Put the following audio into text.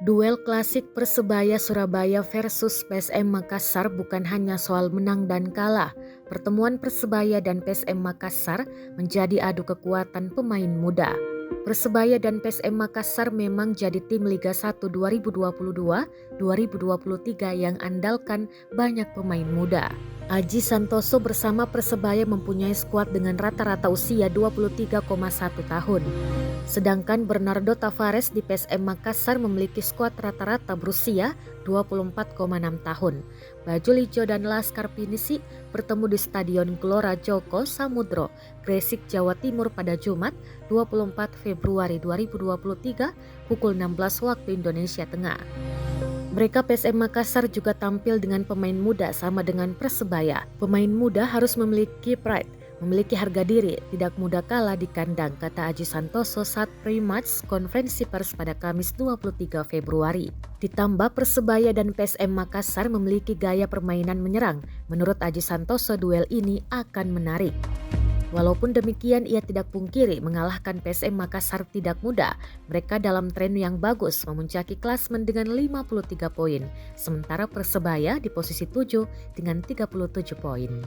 Duel klasik Persebaya Surabaya versus PSM Makassar bukan hanya soal menang dan kalah. Pertemuan Persebaya dan PSM Makassar menjadi adu kekuatan pemain muda. Persebaya dan PSM Makassar memang jadi tim Liga 1 2022-2023 yang andalkan banyak pemain muda. Aji Santoso bersama Persebaya mempunyai skuad dengan rata-rata usia 23,1 tahun. Sedangkan Bernardo Tavares di PSM Makassar memiliki skuad rata-rata berusia 24,6 tahun. Bajul Ijo dan Laskar Pinisi bertemu di Stadion Gelora Joko Samudro, Gresik, Jawa Timur pada Jumat 24 Februari 2023 pukul 16 waktu Indonesia Tengah. Mereka PSM Makassar juga tampil dengan pemain muda sama dengan Persebaya. Pemain muda harus memiliki pride, memiliki harga diri, tidak mudah kalah di kandang, kata Aji Santoso saat pre-match konferensi pers pada Kamis 23 Februari. Ditambah Persebaya dan PSM Makassar memiliki gaya permainan menyerang. Menurut Aji Santoso, duel ini akan menarik. Walaupun demikian, ia tidak pungkiri mengalahkan PSM Makassar tidak mudah. Mereka dalam tren yang bagus memuncaki klasemen dengan 53 poin. Sementara Persebaya di posisi 7 dengan 37 poin.